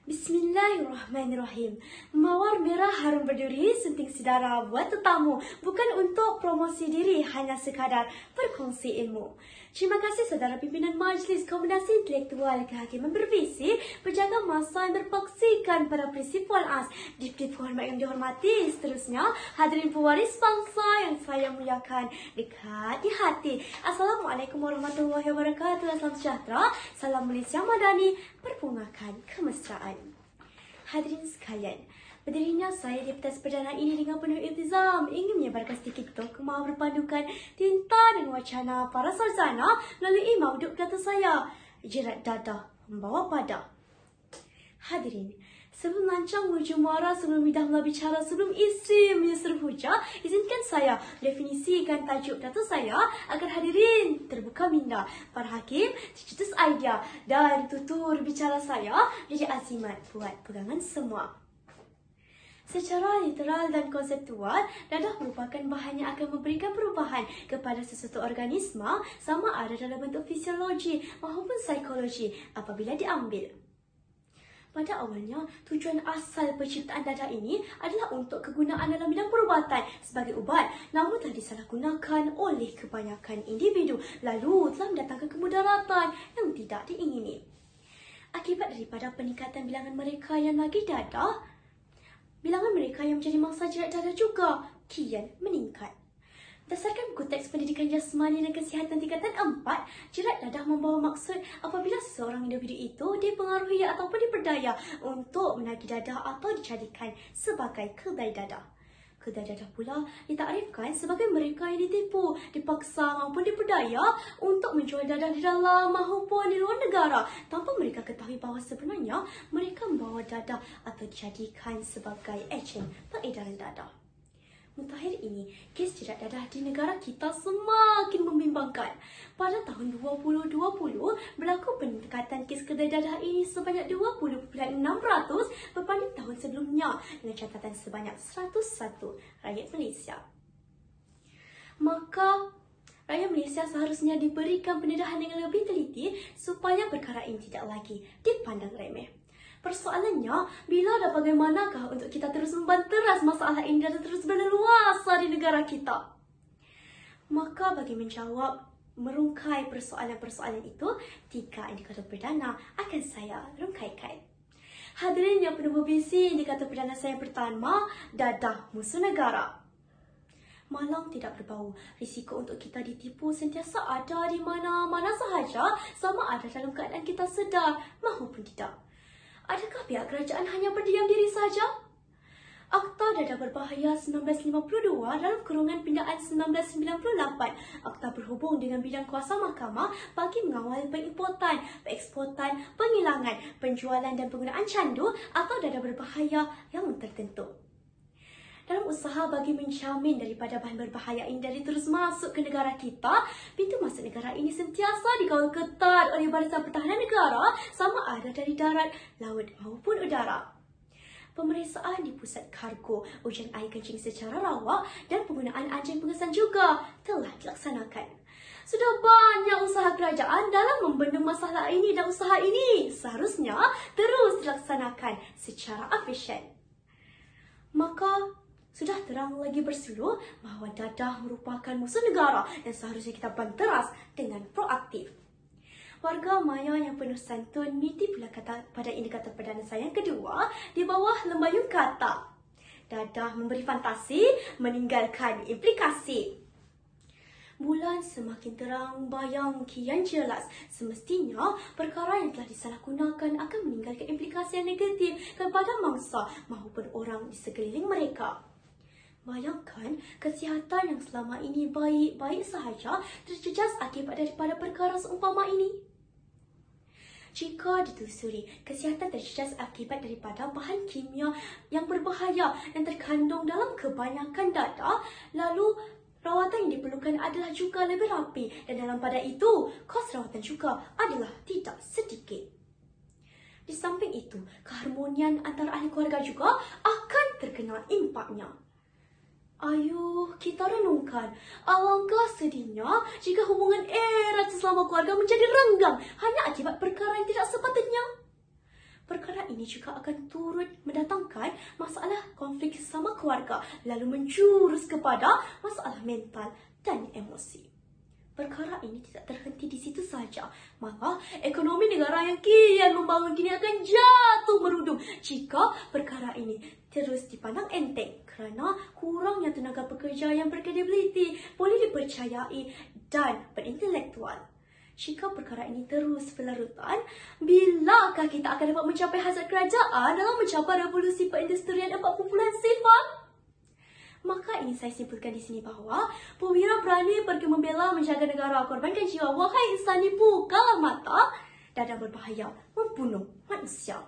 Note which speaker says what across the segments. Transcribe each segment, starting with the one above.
Speaker 1: Bismillahirrahmanirrahim. Mawar merah harum berduri, sunting sedara buat tetamu. Bukan untuk promosi diri, hanya sekadar berkongsi ilmu. Terima kasih saudara pimpinan Majlis Kombinasi Intelektual Kehakiman Bervisi, penjaga masa yang berpaksikan pada prinsip walas. Dip-dip hormat yang dihormati. Seterusnya, hadirin pewaris bangsa yang saya muliakan dekat di hati. Assalamualaikum warahmatullahi wabarakatuh. Salam sejahtera, salam Malaysia Madani, berbungakan kemesraan. Hadirin sekalian, berdirinya saya di pentas perdana ini dengan penuh iltizam ingin menyebarkan sedikit hikmah berpandukan tinta dan wacana para sarjana melalui mauduk kata saya, jerat dadah membawa pada. Hadirin, sebelum lancang menuju muara, sebelum lidah mula bicara, sebelum isi menyusul hujah, izinkan saya definisikan tajuk data saya agar hadirin terbuka minda. Para hakim tercetus idea dan tutur bicara saya jadi azimat buat pegangan semua. Secara literal dan konseptual, dadah merupakan bahan yang akan memberikan perubahan kepada sesuatu organisme sama ada dalam bentuk fisiologi maupun psikologi apabila diambil. Pada awalnya, tujuan asal penciptaan dadah ini adalah untuk kegunaan dalam bidang perubatan sebagai ubat, namun telah disalahgunakan oleh kebanyakan individu lalu telah mendatangkan kemudaratan yang tidak diingini. Akibat daripada peningkatan bilangan mereka yang lagi dadah, bilangan mereka yang menjadi mangsa jerat dadah juga kian meningkat. Berdasarkan buku teks pendidikan jasmani dan kesihatan tingkatan 4, jerat dadah membawa maksud apabila seseorang individu itu dipengaruhi ataupun diperdaya untuk menagih dadah atau dijadikan sebagai kedai dadah. Kedai dadah pula ditakrifkan sebagai mereka yang ditipu, dipaksa maupun diperdaya untuk menjual dadah di dalam maupun di luar negara tanpa mereka ketahui bahawa sebenarnya mereka membawa dadah atau dijadikan sebagai ejen peredaran dadah. Mutakhir ini, kes jerat dadah di negara kita semakin membimbangkan. Pada tahun 2020, berlaku peningkatan kes kedai dadah ini sebanyak 20.6% berbanding tahun sebelumnya dengan catatan sebanyak 101 rakyat Malaysia. Maka, rakyat Malaysia seharusnya diberikan pendedahan yang lebih teliti supaya perkara ini tidak lagi dipandang remeh. Persoalannya, bila dan bagaimanakah untuk kita terus membanteras masalah ini dan terus berleluasa di negara kita? Maka bagi menjawab, merungkai persoalan-persoalan itu, 3 indikator perdana akan saya rungkaikan. Hadirin yang penuh berbisi, indikator perdana saya yang pertama, dadah musuh negara. Malang tidak berbau. Risiko untuk kita ditipu sentiasa ada di mana-mana sahaja, sama ada dalam keadaan kita sedar maupun tidak. Adakah pihak kerajaan hanya berdiam diri saja? Akta Dadah Berbahaya 1952 dalam kurungan pindaan 1998, akta berhubung dengan bidang kuasa mahkamah bagi mengawal pengimportan, pengeksportan, penghilangan, penjualan dan penggunaan candu atau dadah berbahaya yang tertentu. Dalam usaha bagi menjamin daripada bahan berbahaya ini dari terus masuk ke negara kita, pintu masuk negara ini sentiasa dikawal ketat oleh Barisan Pertahanan Negara sama ada dari darat, laut maupun udara. Pemeriksaan di pusat kargo, ujian air kencing secara rawak dan penggunaan anjing pengesan juga telah dilaksanakan. Sudah banyak usaha kerajaan dalam membendung masalah ini dan usaha ini seharusnya terus dilaksanakan secara efisien. Maka, sudah terang lagi bersuluh bahawa dadah merupakan musuh negara dan seharusnya kita banteras dengan proaktif. Warga maya yang penuh santun niti pula kata pada indikator perdana saya yang kedua di bawah lembayung kata. Dadah memberi fantasi, meninggalkan implikasi. Bulan semakin terang, bayang kian jelas. Semestinya, perkara yang telah disalahgunakan akan meninggalkan implikasi yang negatif kepada mangsa maupun orang di sekeliling mereka. Bayangkan, kesihatan yang selama ini baik-baik sahaja terjejas akibat daripada perkara seumpama ini. Jika ditelusuri, kesihatan terjejas akibat daripada bahan kimia yang berbahaya yang terkandung dalam kebanyakan dadah, lalu rawatan yang diperlukan adalah juga lebih rapi dan dalam pada itu, kos rawatan juga adalah tidak sedikit. Di samping itu, keharmonian antara ahli keluarga juga akan terkena impaknya. Ayuh, kita renungkan, alangkah sedihnya jika hubungan erat sesama keluarga menjadi renggang hanya akibat perkara yang tidak sepatutnya. Perkara ini juga akan turut mendatangkan masalah konflik sesama keluarga, lalu menjurus kepada masalah mental dan emosi. Perkara ini tidak terhenti di situ saja. Malah, ekonomi negara yang kian membangun kini akan jatuh merudum jika perkara ini terus dipandang enteng kerana kurangnya tenaga pekerja yang berkredibiliti, boleh dipercayai dan berintelektual. Jika perkara ini terus berlarutan, bilakah kita akan dapat mencapai hasrat kerajaan dalam mencapai revolusi perindustrian 4.0? Maka ini saya simpulkan di sini bahawa perwira berani pergi membela menjaga negara, korbankan jiwa. Wahai insani, bukalah mata, dan berbahaya membunuh manusia.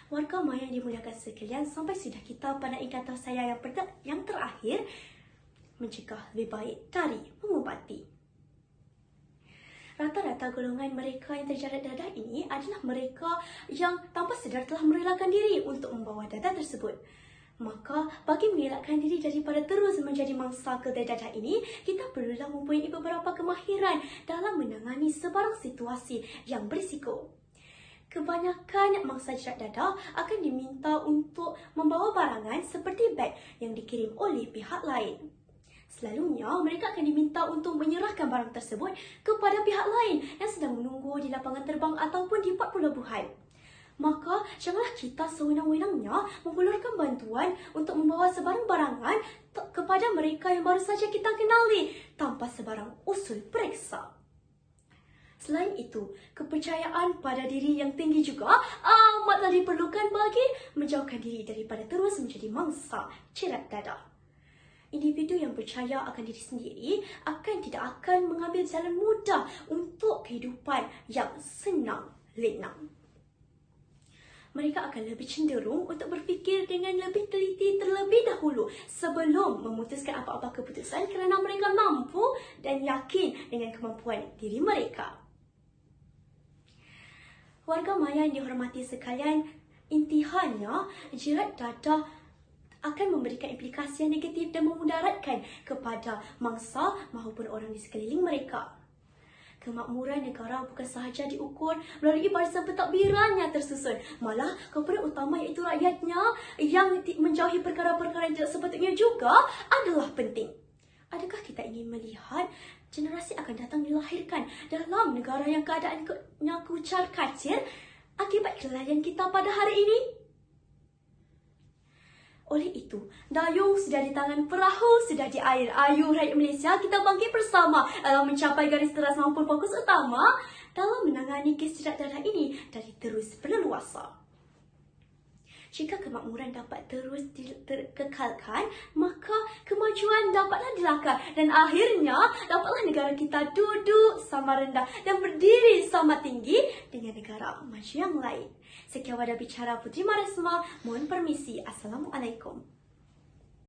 Speaker 1: Warga Maya yang dimuliakan sekalian, sampai sudah kita pada ingkatan saya yang terakhir, mencegah lebih baik dari mengubati. Rata-rata golongan mereka yang terjarat dadah ini adalah mereka yang tanpa sedar telah merelakan diri untuk membawa dadah tersebut. Maka, bagi mengelakkan diri daripada terus menjadi mangsa kedai dadah ini, kita perlulah mempunyai beberapa kemahiran dalam menangani sebarang situasi yang berisiko. Kebanyakan mangsa jerat dadah akan diminta untuk membawa barangan seperti beg yang dikirim oleh pihak lain. Selalunya, mereka akan diminta untuk menyerahkan barang tersebut kepada pihak lain yang sedang menunggu di lapangan terbang ataupun di port pelabuhan. Maka, janganlah kita sewenang-wenangnya menghulurkan bantuan untuk membawa sebarang barangan kepada mereka yang baru saja kita kenali tanpa sebarang usul periksa. Selain itu, kepercayaan pada diri yang tinggi juga amatlah diperlukan bagi menjauhkan diri daripada terus menjadi mangsa jerat dadah. Individu yang percaya akan diri sendiri tidak akan mengambil jalan mudah untuk kehidupan yang senang lenang. Mereka akan lebih cenderung untuk berfikir dengan lebih teliti terlebih dahulu sebelum memutuskan apa-apa keputusan kerana mereka mampu dan yakin dengan kemampuan diri mereka. Warga Maya yang dihormati sekalian, intihannya jerat dadah akan memberikan implikasi yang negatif dan memudaratkan kepada mangsa maupun orang di sekeliling mereka. Kemakmuran negara bukan sahaja diukur melalui barisan pentadbiran yang tersusun. Malah, komponen utama iaitu rakyatnya yang menjauhi perkara-perkara yang tidak sepatutnya juga adalah penting. Adakah kita ingin melihat generasi akan datang dilahirkan dalam negara yang keadaannya kucar kacir akibat kelalaian kita pada hari ini? Oleh itu, dayung sudah di tangan, perahu sudah di air. Ayo rakyat Malaysia, kita bangkit bersama dalam mencapai garis teras maupun fokus utama dalam menangani kes jerat dadah ini dari terus berleluasa. Jika kemakmuran dapat terus dikekalkan, maka kemajuan dapatlah dilakar dan akhirnya dapatlah negara kita duduk sama rendah dan berdiri sama tinggi dengan negara maju yang lain. Sekian wadah bicara Puteri Maresma, mohon permisi. Assalamualaikum.